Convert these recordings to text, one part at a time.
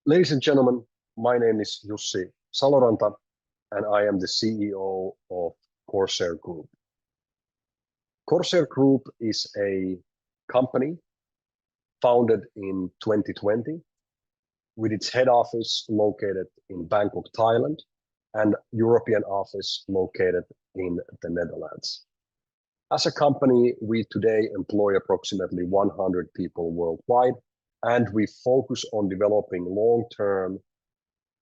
Ladies and gentlemen, my name is Jussi Saloranta, and I am the CEO of CORSAIR Group. CORSAIR Group is a company founded in 2020 with its head office located in Bangkok, Thailand, and European office located in the Netherlands. As a company, we today employ approximately 100 people worldwide, and we focus on developing long-term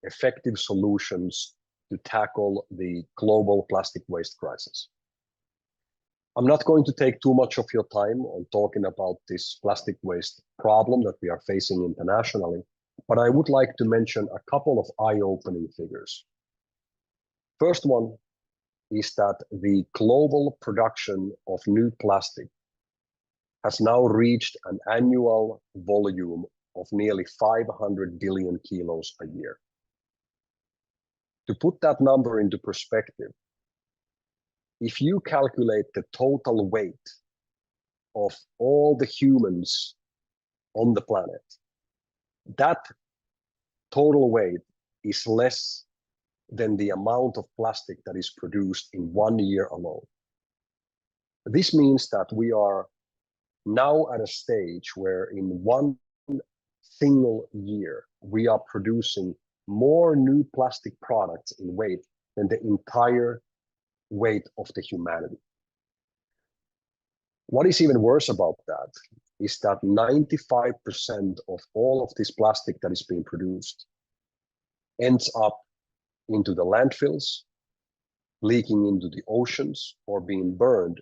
effective solutions to tackle the global plastic waste crisis. I'm not going to take too much of your time on talking about this plastic waste problem that we are facing internationally, but I would like to mention a couple of eye-opening figures. First one is that the global production of new plastic has now reached an annual volume of nearly 500 billion kilos a year. To put that number into perspective, if you calculate the total weight of all the humans on the planet, that total weight is less than the amount of plastic that is produced in 1 year alone. This means that we are now at a stage where in one single year, we are producing more new plastic products in weight than the entire weight of the humanity. What is even worse about that is that 95% of all of this plastic that is being produced ends up into the landfills, leaking into the oceans, or being burned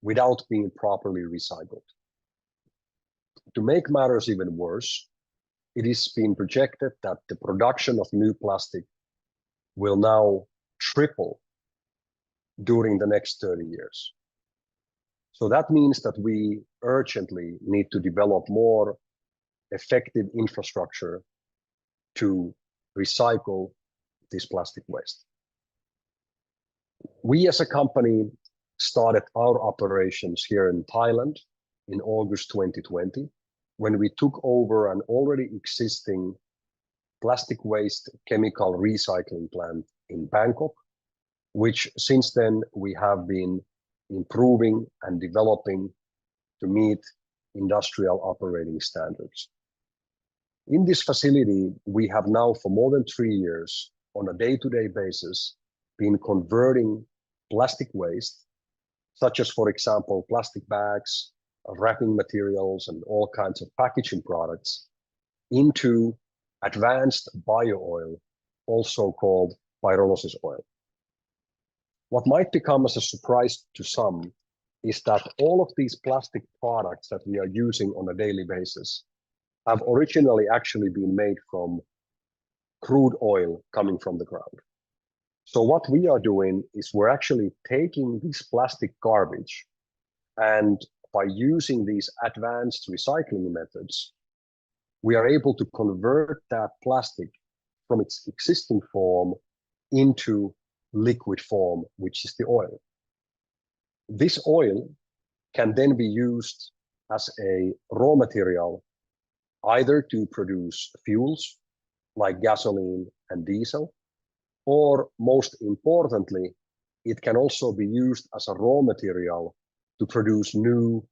without being properly recycled. To make matters even worse, it is being projected that the production of new plastic will now triple during the next 30 years. So that means that we urgently need to develop more effective infrastructure to recycle this plastic waste. We as a company started our operations here in Thailand in August 2020, when we took over an already existing plastic waste chemical recycling plant in Bangkok, which since then we have been improving and developing to meet industrial operating standards. In this facility, we have now for more than 3 years on a day-to-day basis been converting plastic waste, such as, for example, plastic bags, wrapping materials, and all kinds of packaging products, into advanced bio-oil, also called pyrolysis oil. What might become as a surprise to some is that all of these plastic products that we are using on a daily basis have originally actually been made from crude oil coming from the ground. So what we are doing is we're actually taking this plastic garbage, and by using these advanced recycling methods, we are able to convert that plastic from its existing form into liquid form, which is the oil. This oil can then be used as a raw material, either to produce fuels like gasoline and diesel, or most importantly, it can also be used as a raw material to produce new,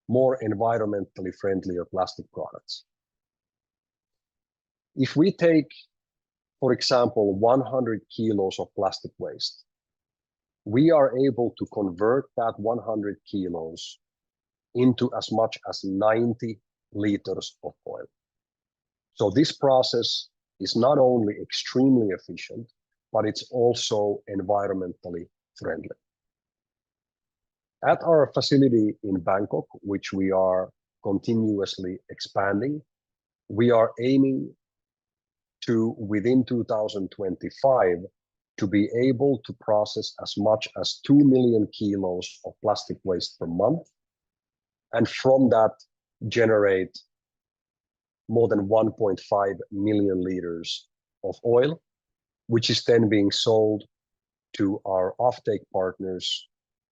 more environmentally friendlier plastic products. If we take, for example, 100 kilos of plastic waste, we are able to convert that 100 kilos into as much as 90 liters of oil. So this process is not only extremely efficient, but it's also environmentally friendly. At our facility in Bangkok, which we are continuously expanding, we are aiming to, within 2025, to be able to process as much as 2 million kilos of plastic waste per month, and from that generate more than 1.5 million liters of oil, which is then being sold to our offtake partners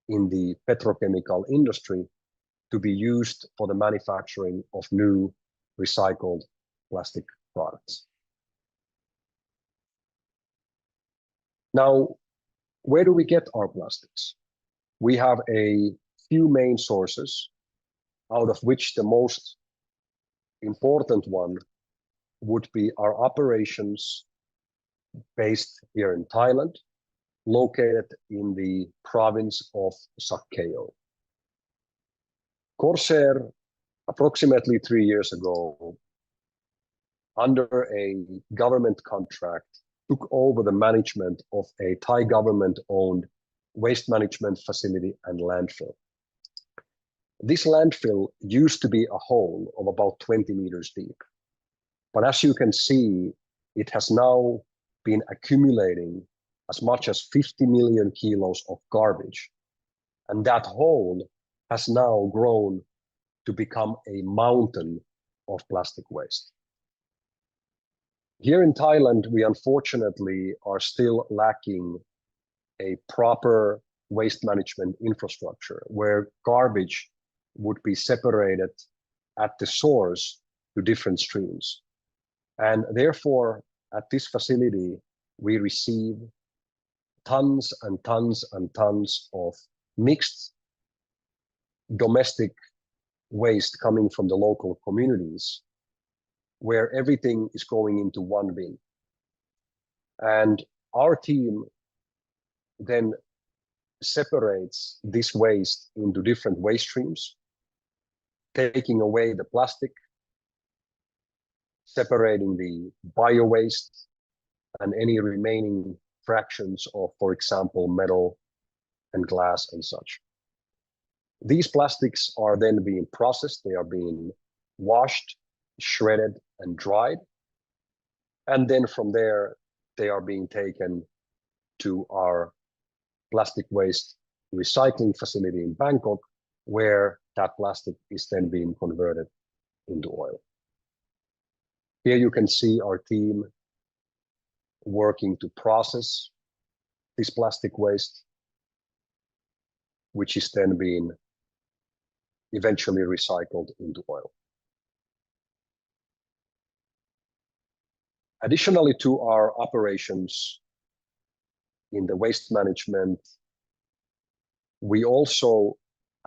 in the petrochemical industry to be used for the manufacturing of new recycled plastic products. Now, where do we get our plastics? We have a few main sources, out of which the most important one would be our operations based here in Thailand, located in the province of Sakeo. CORSAIR, approximately 3 years ago, under a government contract, took over the management of a Thai government-owned waste management facility and landfill. This landfill used to be a hole of about 20 meters deep. But as you can see, it has now been accumulating as much as 50 million kilos of garbage. And that hole has now grown to become a mountain of plastic waste. Here in Thailand, we unfortunately are still lacking a proper waste management infrastructure where garbage would be separated at the source to different streams. And therefore, at this facility, we receive tons and tons and tons of mixed domestic waste coming from the local communities, where everything is going into one bin. And our team then separates this waste into different waste streams, taking away the plastic, separating the bio-waste and any remaining fractions of, for example, metal and glass and such. These plastics are then being processed, they are being washed, shredded, and dried. And then from there, they are being taken to our plastic waste recycling facility in Bangkok, where that plastic is then being converted into oil. Here you can see our team working to process this plastic waste, which is then being eventually recycled into oil. Additionally to our operations in the waste management, we also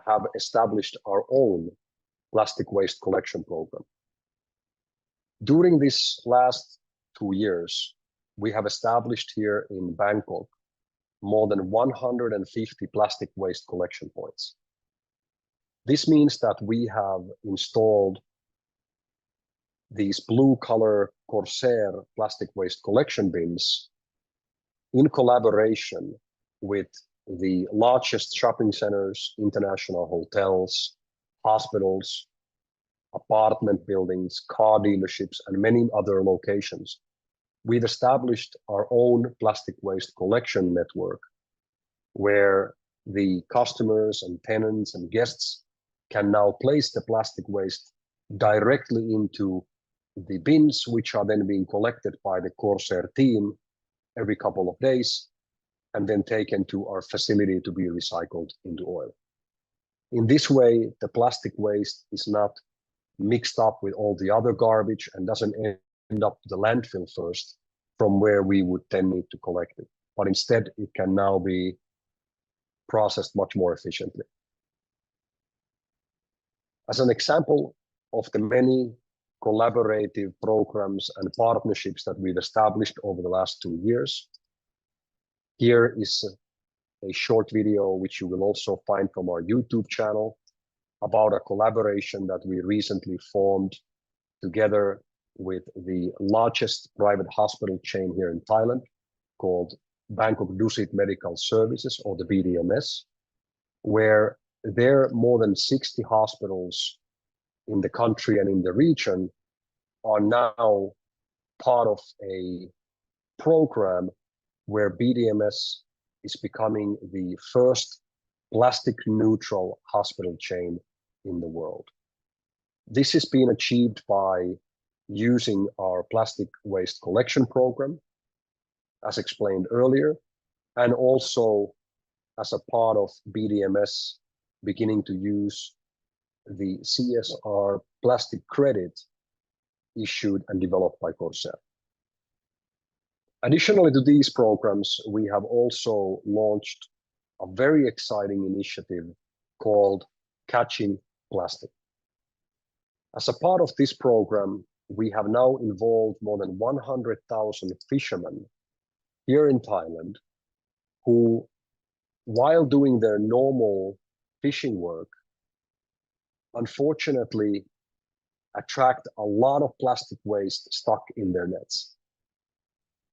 have established our own plastic waste collection program. During this last 2 years, we have established here in Bangkok more than 150 plastic waste collection points. This means that we have installed these blue color CORSAIR plastic waste collection bins in collaboration with the largest shopping centers, international hotels, hospitals, apartment buildings, car dealerships, and many other locations. We've established our own plastic waste collection network where the customers and tenants and guests can now place the plastic waste directly into the bins, which are then being collected by the CORSAIR team every couple of days and then taken to our facility to be recycled into oil. In this way, the plastic waste is not mixed up with all the other garbage and doesn't end up the landfill first, from where we would then need to collect it. But instead, it can now be processed much more efficiently. As an example of the many collaborative programs and partnerships that we've established over the last 2 years, here is a short video, which you will also find from our YouTube channel, about a collaboration that we recently formed together with the largest private hospital chain here in Thailand, called Bangkok Dusit Medical Services, or the BDMS, where there more than 60 hospitals in the country and in the region are now part of a program where BDMS is becoming the first plastic neutral hospital chain in the world. This has been achieved by using our plastic waste collection program, as explained earlier, and also as a part of BDMS beginning to use the CSR plastic credit issued and developed by CORSAIR. Additionally to these programs, we have also launched a very exciting initiative called Catching Plastic. As a part of this program, we have now involved more than 100,000 fishermen here in Thailand who, while doing their normal fishing work, unfortunately attract a lot of plastic waste stuck in their nets.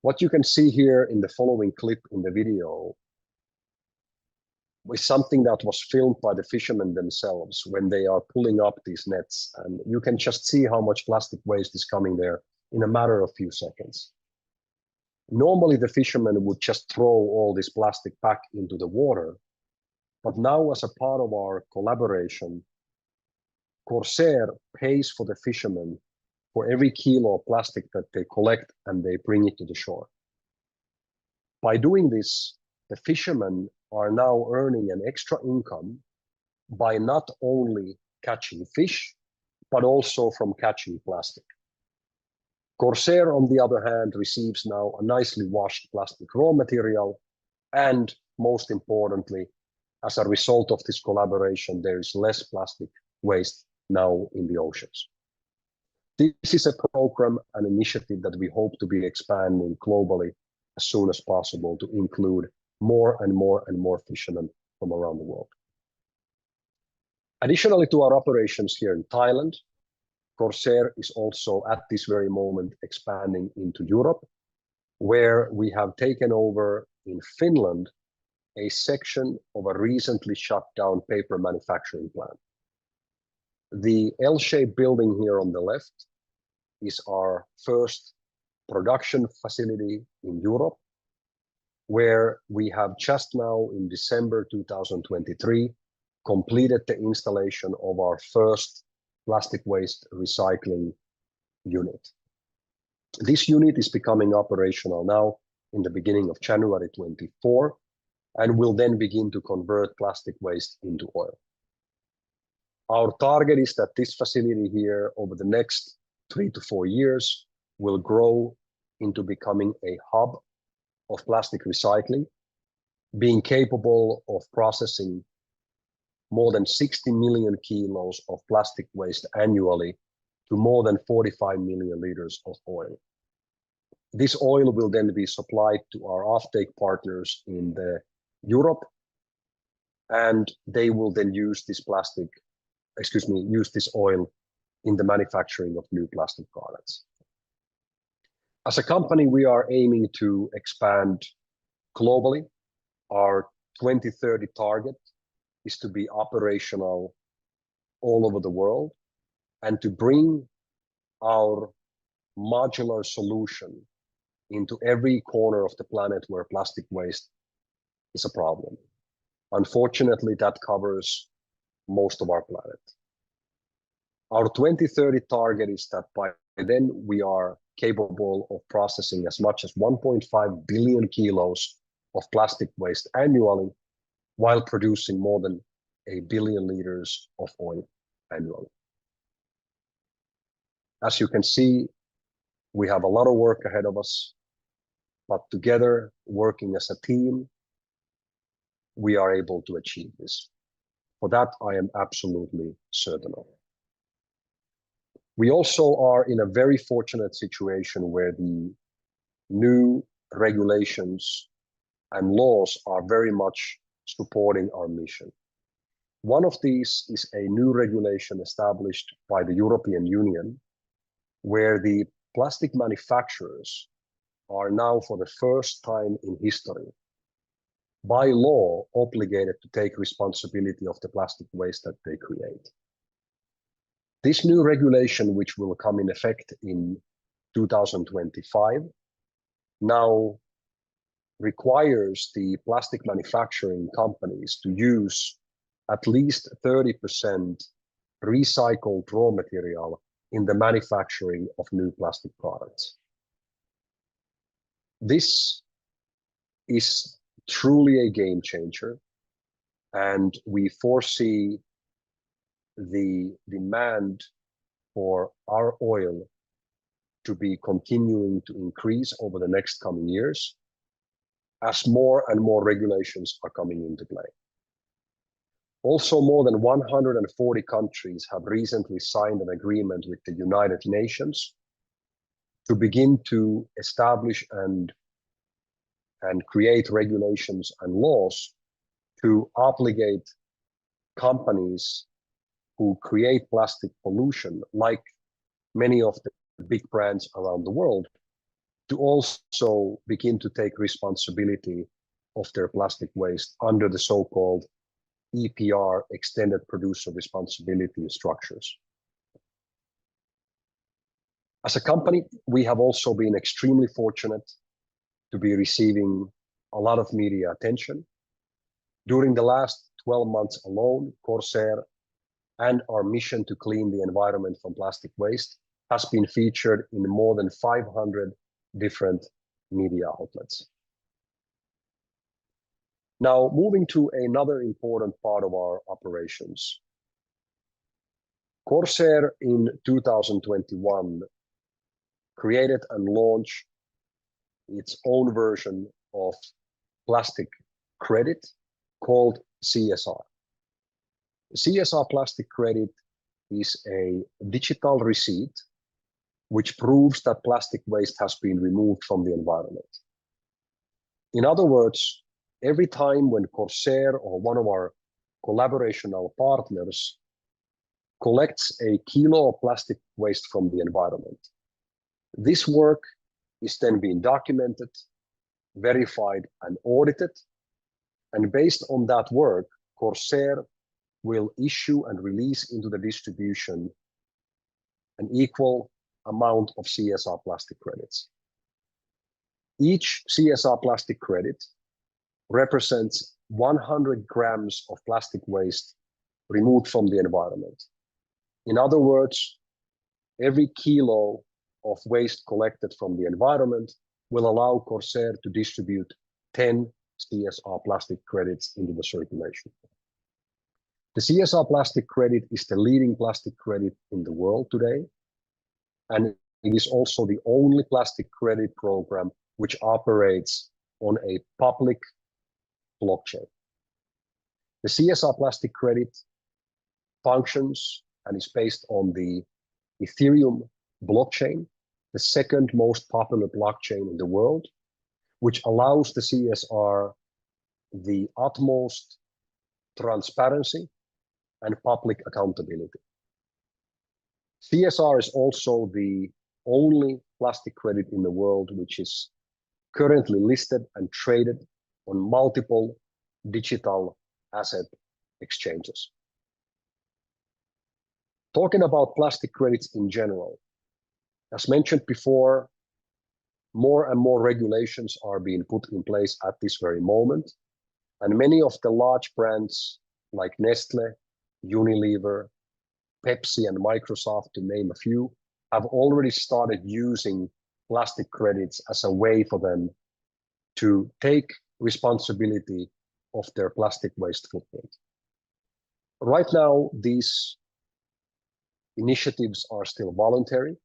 What you can see here in the following clip in the video is something that was filmed by the fishermen themselves when they are pulling up these nets. And you can just see how much plastic waste is coming there in a matter of few seconds. Normally, the fishermen would just throw all this plastic back into the water. But now, as a part of our collaboration, CORSAIR pays for the fishermen for every kilo of plastic that they collect and they bring it to the shore. By doing this, the fishermen are now earning an extra income by not only catching fish, but also from catching plastic. CORSAIR, on the other hand, receives now a nicely washed plastic raw material, and most importantly, as a result of this collaboration, there is less plastic waste now in the oceans. This is a program, an initiative that we hope to be expanding globally as soon as possible to include more and more and more fishermen from around the world. Additionally to our operations here in Thailand, CORSAIR is also at this very moment expanding into Europe, where we have taken over in Finland a section of a recently shut down paper manufacturing plant. The L-shaped building here on the left is our first production facility in Europe, where we have just now in December 2023 completed the installation of our first plastic waste recycling unit. This unit is becoming operational now in the beginning of January 24 and will then begin to convert plastic waste into oil. Our target is that this facility here over the next 3 to 4 years will grow into becoming a hub of plastic recycling, being capable of processing more than 60 million kilos of plastic waste annually to more than 45 million liters of oil. This oil will then be supplied to our offtake partners in Europe, and they will then use this oil in the manufacturing of new plastic products. As a company, we are aiming to expand globally. Our 2030 target is to be operational all over the world and to bring our modular solution into every corner of the planet where plastic waste is a problem. Unfortunately, that covers most of our planet. Our 2030 target is that by then we are capable of processing as much as 1.5 billion kilos of plastic waste annually, while producing more than 1 billion liters of oil annually. As you can see, we have a lot of work ahead of us, but together, working as a team, we are able to achieve this. For that, I am absolutely certain of. We also are in a very fortunate situation where the new regulations and laws are very much supporting our mission. One of these is a new regulation established by the European Union, where the plastic manufacturers are now, for the first time in history, by law, obligated to take responsibility of the plastic waste that they create. This new regulation, which will come in effect in 2025, now requires the plastic manufacturing companies to use at least 30% recycled raw material in the manufacturing of new plastic products. This is truly a game changer, and we foresee the demand for our oil to be continuing to increase over the next coming years as more and more regulations are coming into play. Also, more than 140 countries have recently signed an agreement with the United Nations to begin to establish and create regulations and laws to obligate companies who create plastic pollution, like many of the big brands around the world, to also begin to take responsibility of their plastic waste under the so-called EPR, Extended Producer Responsibility structures. As a company, we have also been extremely fortunate to be receiving a lot of media attention. During the last 12 months alone, CORSAIR and our mission to clean the environment from plastic waste has been featured in more than 500 different media outlets. Now, moving to another important part of our operations. CORSAIR in 2021 created and launched its own version of plastic credit called CSR. CSR plastic credit is a digital receipt which proves that plastic waste has been removed from the environment. In other words, every time when CORSAIR or one of our collaborational partners collects a kilo of plastic waste from the environment, this work is then being documented, verified, and audited. And based on that work, CORSAIR will issue and release into the distribution an equal amount of CSR plastic credits. Each CSR plastic credit represents 100 grams of plastic waste removed from the environment. In other words, every kilo of waste collected from the environment will allow CORSAIR to distribute 10 CSR plastic credits into the circulation. The CSR plastic credit is the leading plastic credit in the world today, and it is also the only plastic credit program which operates on a public blockchain. The CSR plastic credit functions and is based on the Ethereum blockchain, the second most popular blockchain in the world, which allows the CSR the utmost transparency and public accountability. CSR is also the only plastic credit in the world which is currently listed and traded on multiple digital asset exchanges. Talking about plastic credits in general, as mentioned before, more and more regulations are being put in place at this very moment. And many of the large brands like Nestle, Unilever, Pepsi, and Microsoft, to name a few, have already started using plastic credits as a way for them to take responsibility of their plastic waste footprint. Right now, these initiatives are still voluntary,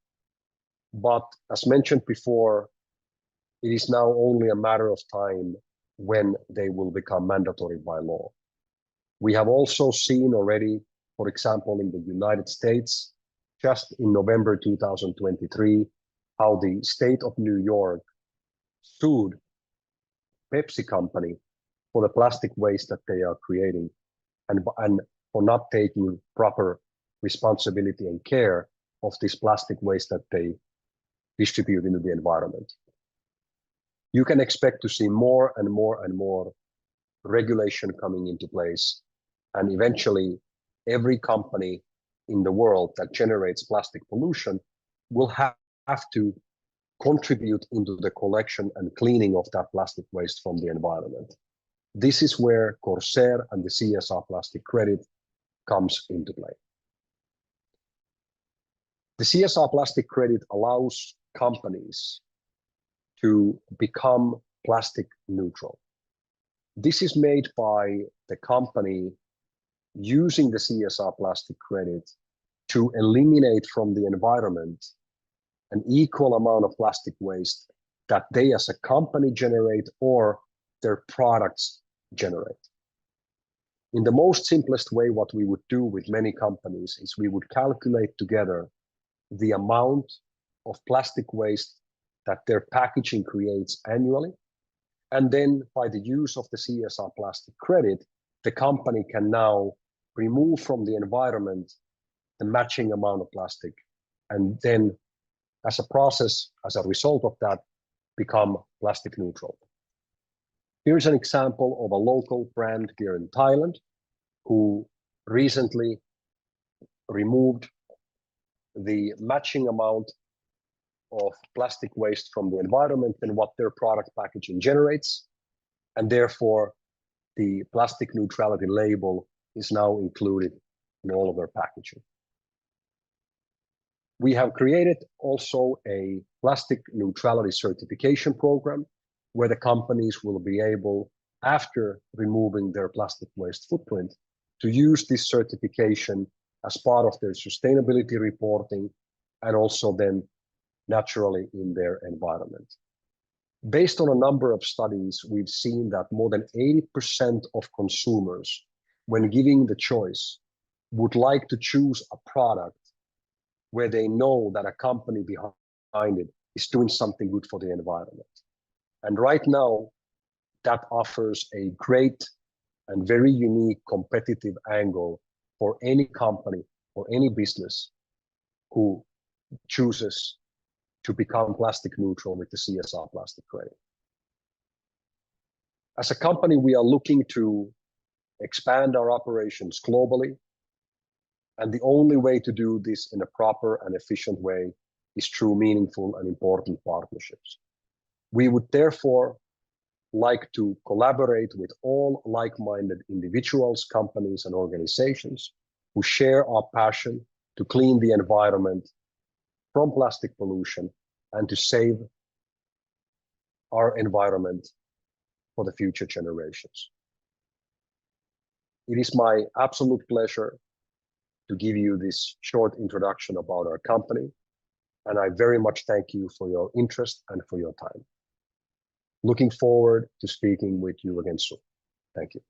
but as mentioned before, it is now only a matter of time when they will become mandatory by law. We have also seen already, for example, in the United States, just in November 2023, how the state of New York sued Pepsi company for the plastic waste that they are creating and for not taking proper responsibility and care of this plastic waste that they distribute into the environment. You can expect to see more and more and more regulation coming into place, and eventually every company in the world that generates plastic pollution will have to contribute into the collection and cleaning of that plastic waste from the environment. This is where CORSAIR and the CSR plastic credit comes into play. The CSR plastic credit allows companies to become plastic neutral. This is made by the company using the CSR plastic credit to eliminate from the environment an equal amount of plastic waste that they as a company generate or their products generate. In the most simplest way, what we would do with many companies is we would calculate together the amount of plastic waste that their packaging creates annually. And then by the use of the CSR plastic credit, the company can now remove from the environment the matching amount of plastic. And then as a process, as a result of that, become plastic neutral. Here's an example of a local brand here in Thailand who recently removed the matching amount of plastic waste from the environment and what their product packaging generates. And therefore, the plastic neutrality label is now included in all of their packaging. We have created also a plastic neutrality certification program where the companies will be able, after removing their plastic waste footprint, to use this certification as part of their sustainability reporting and also then naturally in their environment. Based on a number of studies, we've seen that more than 80% of consumers, when giving the choice, would like to choose a product where they know that a company behind it is doing something good for the environment. And right now, that offers a great and very unique competitive angle for any company or any business who chooses to become plastic neutral with the CSR plastic credit. As a company, we are looking to expand our operations globally. And the only way to do this in a proper and efficient way is through meaningful and important partnerships. We would therefore like to collaborate with all like-minded individuals, companies, and organizations who share our passion to clean the environment from plastic pollution and to save our environment for the future generations. It is my absolute pleasure to give you this short introduction about our company, and I very much thank you for your interest and for your time. Looking forward to speaking with you again soon. Thank you.